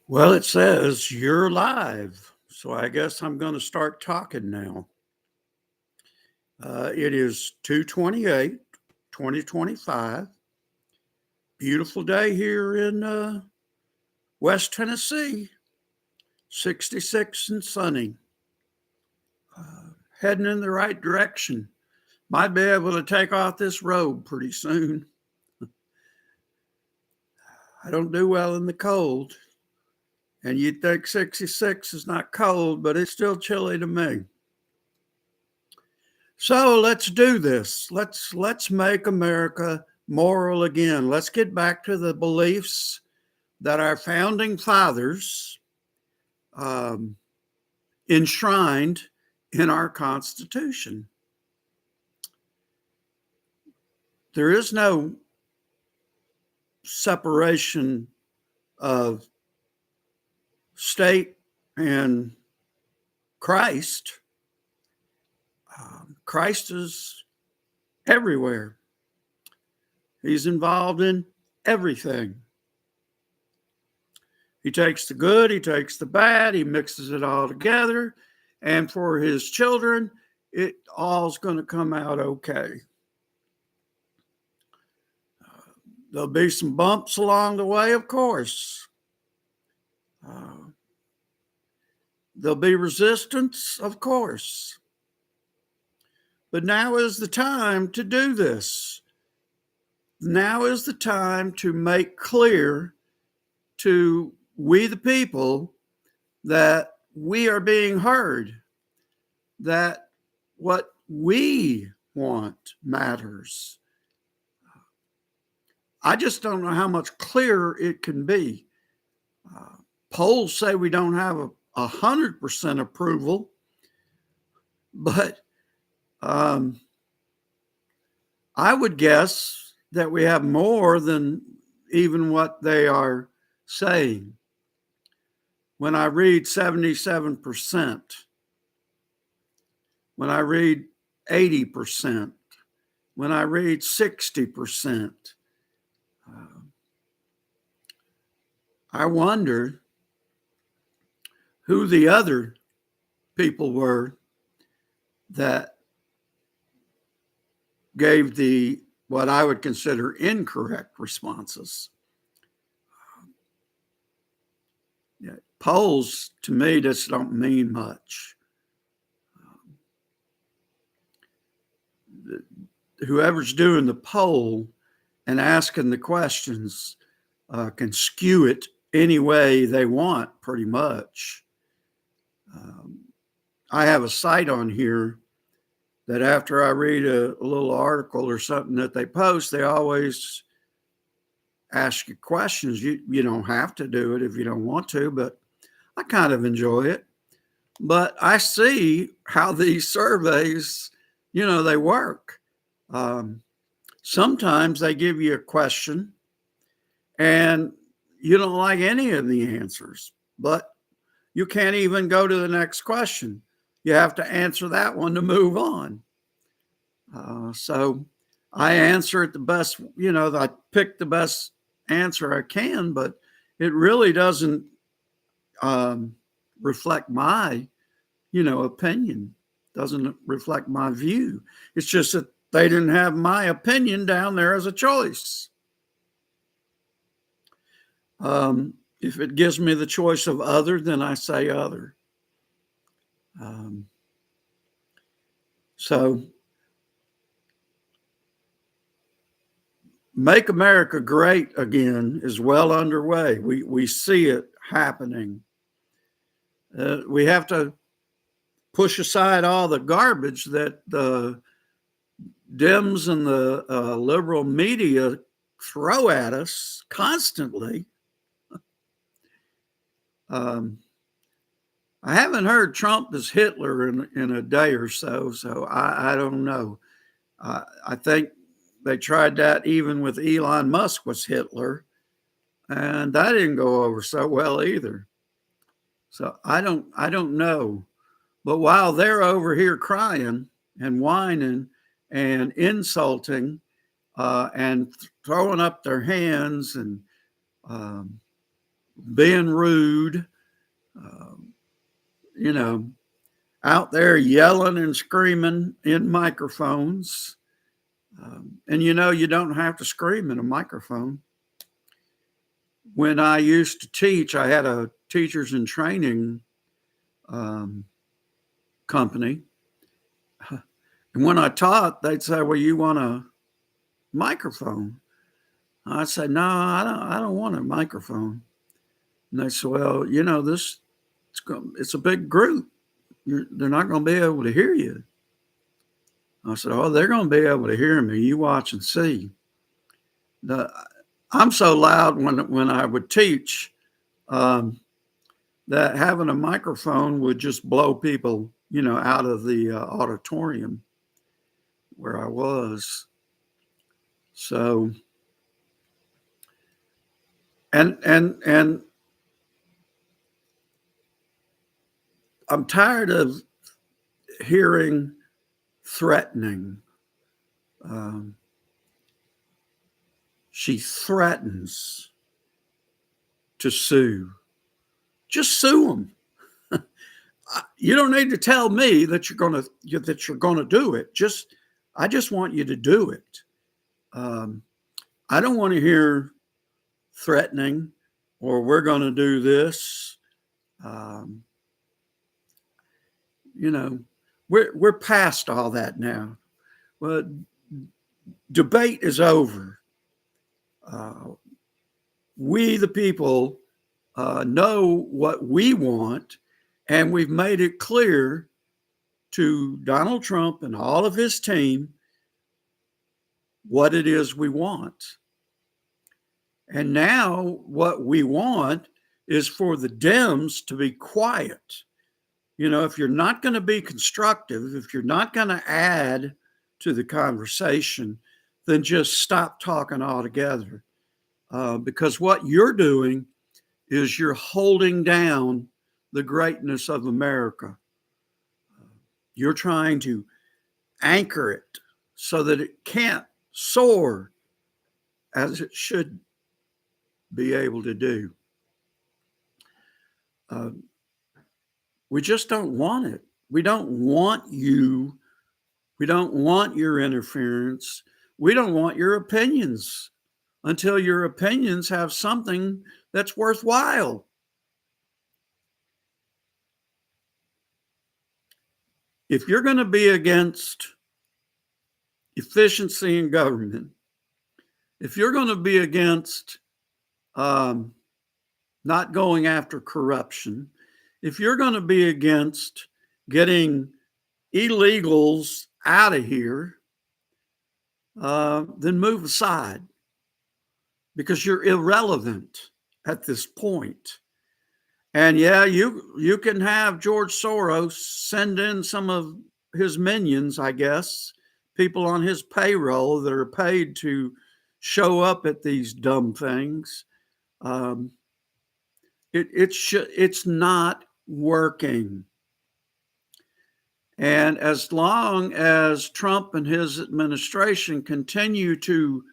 Well, it says you're live. So I guess I'm going to start talking now. It is 2/28, 2025. Beautiful day here in West Tennessee, 66 and sunny. Heading in the right direction. Might be able to take off this robe pretty soon. I don't do well in the cold. And you'd think 66 is not cold, but it's still chilly to me. So let's do this. Let's make America moral again. Let's get back to the beliefs that our founding fathers um, enshrined in our Constitution. There is no separation of state and Christ. Christ is everywhere. He's involved in everything. He takes the good, he takes the bad, he mixes it all together. And for his children, it all's going to come out okay. There'll be some bumps along the way, of course. There'll be resistance, of course. But now is the time to do this. Now is the time to make clear to we the people that we are being heard, that what we want matters. I just don't know how much clearer it can be. Polls say we don't have 100% approval, but I would guess that we have more than even what they are saying. When I read 77%, when I read 80%, when I read 60%, I wonder who the other people were that gave the what I would consider incorrect responses. Polls to me just don't mean much. Whoever's doing the poll and asking the questions can skew it any way they want, pretty much. I have a site on here that after I read a little article or something that they post, they always ask you questions. You don't have to do it if you don't want to, but I kind of enjoy it. But I see how these surveys, they work. Sometimes they give you a question and you don't like any of the answers, but you can't even go to the next question. You have to answer that one to move on. So I answer it the best, I pick the best answer I can, but it really doesn't reflect my, opinion, doesn't reflect my view. It's just that they didn't have my opinion down there as a choice. If it gives me the choice of other, then I say other. So Make America Great Again is well underway. We see it happening. We have to push aside all the garbage that the Dems and the liberal media throw at us constantly. I haven't heard Trump as Hitler in a day or so, so I don't know. I think they tried that even with Elon Musk was Hitler, and that didn't go over so well either. So I don't know. But while they're over here crying and whining and insulting and throwing up their hands and being rude, um, you know, out there yelling and screaming in microphones. And you don't have to scream in a microphone. When I used to teach, I had a teachers in training um, company. And when I taught, they'd say, "Well, you want a microphone?" I said, "No, I don't want a microphone." And they said, "Well, it's a big group. They're not going to be able to hear you." I said, "Oh, they're going to be able to hear me. You watch and see." The, I'm so loud when I would teach um, that having a microphone would just blow people, out of the auditorium where I was. So, and I'm tired of hearing threatening. Um, she threatens to sue. Just sue them. You don't need to tell me that you're gonna do it. I just want you to do it. Um, I don't want to hear threatening or we're going to do this. Um, you know, we're past all that now. Well, debate is over. Uh, we, the people, know what we want, and we've made it clear to Donald Trump and all of his team what it is we want. And now what we want is for the Dems to be quiet. If you're not going to be constructive, if you're not going to add to the conversation, then just stop talking altogether. Because what you're doing is you're holding down the greatness of America. You're trying to anchor it so that it can't soar as it should be able to do. We just don't want it. We don't want you. We don't want your interference. We don't want your opinions until your opinions have something that's worthwhile. If you're going to be against efficiency in government, if you're going to be against not going after corruption, if you're going to be against getting illegals out of here, then move aside because you're irrelevant at this point. And yeah, you can have George Soros send in some of his minions, I guess, people on his payroll that are paid to show up at these dumb things. It's not working. And as long as Trump and his administration continue to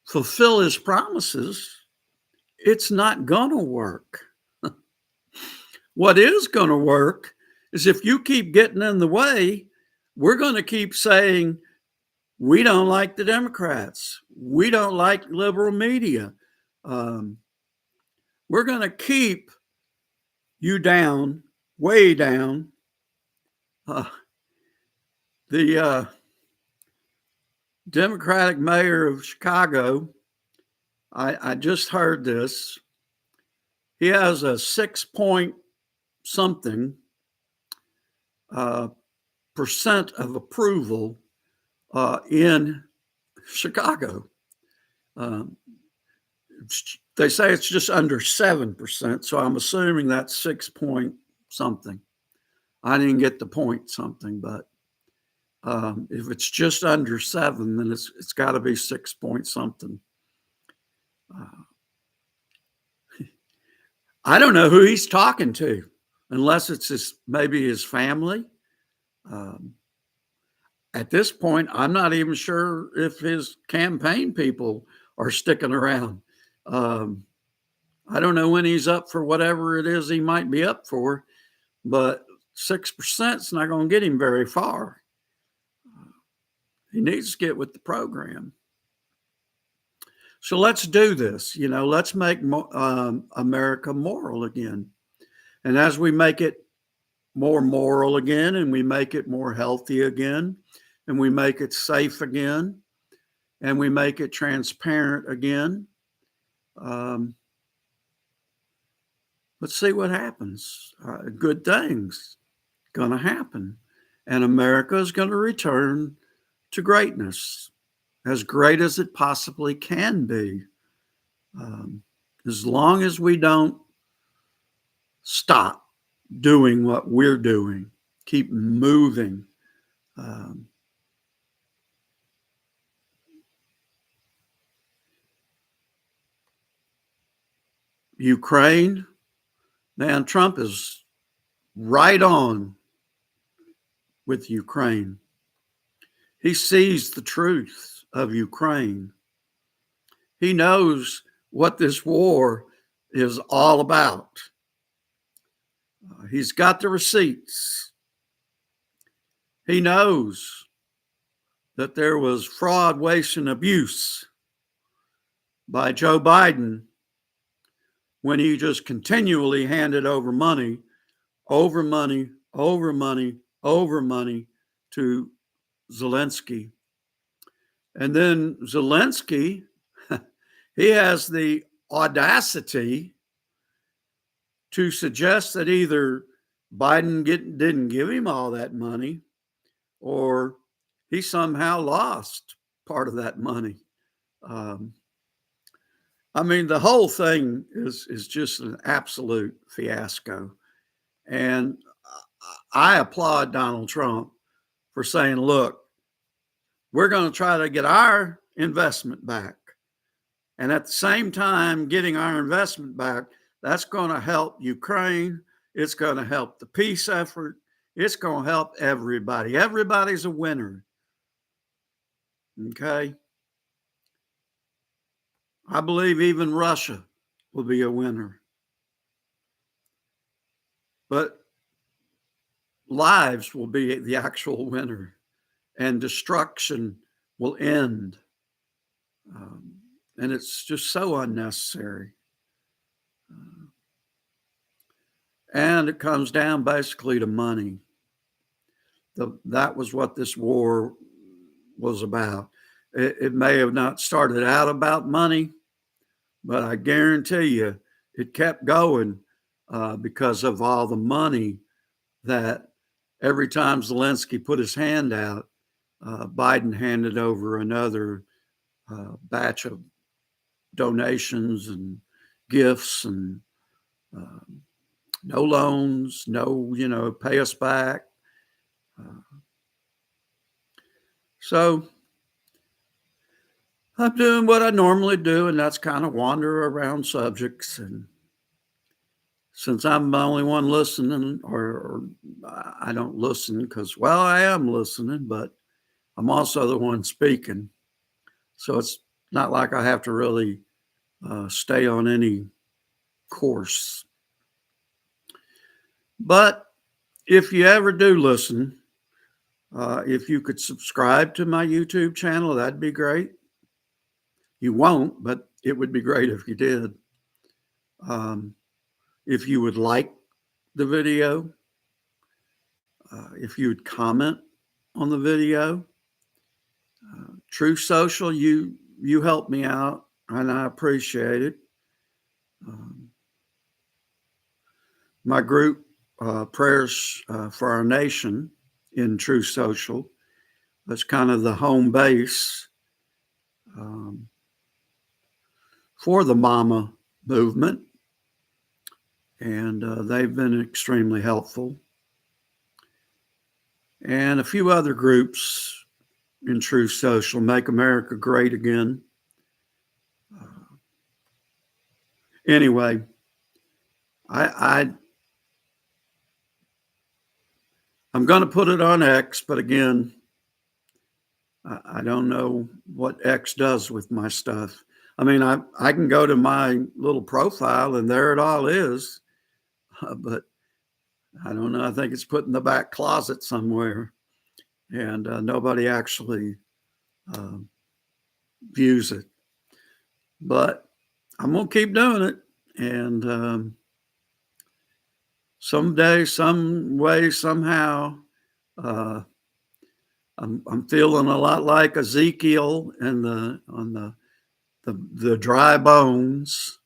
fulfill his promises, it's not going to work. What is going to work is if you keep getting in the way, we're going to keep saying, we don't like the Democrats. We don't like liberal media. We're going to keep you down, way down. The Democratic mayor of Chicago, I just heard this. He has a 6-point something percent of approval in Chicago. They say it's just under 7%, so I'm assuming that's 6 point something. I didn't get the point something, but if it's just under 7, then it's got to be 6 point something. I don't know who he's talking to, unless it's maybe his family. At this point, I'm not even sure if his campaign people are sticking around. I don't know when he's up for whatever it is he might be up for, but 6% is not going to get him very far. He needs to get with the program. So let's do this. Let's make America moral again. And as we make it more moral again, and we make it more healthy again, and we make it safe again, and we make it transparent again, let's see what happens. Good things going to happen. And America is going to return to greatness, as great as it possibly can be. As long as we don't stop doing what we're doing, keep moving. Ukraine, man, Trump is right on with Ukraine. He sees the truth of Ukraine. He knows what this war is all about. He's got the receipts. He knows that there was fraud, waste, and abuse by Joe Biden when he just continually handed over money to Zelensky. And then Zelensky, he has the audacity to suggest that either Biden didn't give him all that money, or he somehow lost part of that money. The whole thing is just an absolute fiasco. And I applaud Donald Trump for saying, look, we're going to try to get our investment back. And at the same time, getting our investment back, that's going to help Ukraine. It's going to help the peace effort. It's going to help everybody. Everybody's a winner. Okay? I believe even Russia will be a winner. But lives will be the actual winner, and destruction will end. And it's just so unnecessary. And it comes down basically to money. That was what this war was about. It may have not started out about money, but I guarantee you it kept going because of all the money that every time Zelensky put his hand out, Biden handed over another batch of donations and gifts and no loans, no, pay us back. So I'm doing what I normally do, and that's kind of wander around subjects. And since I'm the only one listening, or I don't listen because, well, I am listening, but I'm also the one speaking. So it's not like I have to really stay on any course. But if you ever do listen, if you could subscribe to my YouTube channel, that'd be great. You won't, but it would be great if you did. If you would like the video, if you would comment on the video, Truth Social, you help me out, and I appreciate it. My group, Prayers for Our Nation in Truth Social, that's kind of the home base for the Mama movement, and they've been extremely helpful. And a few other groups in Truth Social, Make America Great Again. Anyway, I'm going to put it on X, but again, I don't know what X does with my stuff. I mean, I can go to my little profile and there it all is, but I don't know. I think it's put in the back closet somewhere, and nobody actually uh, views it. But I'm gonna keep doing it, and someday, some way, somehow, uh, I'm feeling a lot like Ezekiel and the dry bones.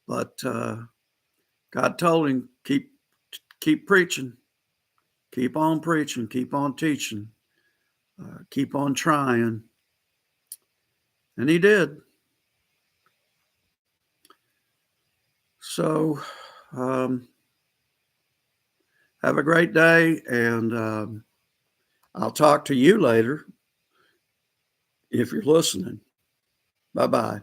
But God told him, keep preaching, keep on preaching, keep on teaching, keep on trying, and he did. So, um, have a great day, and I'll talk to you later if you're listening. Bye bye.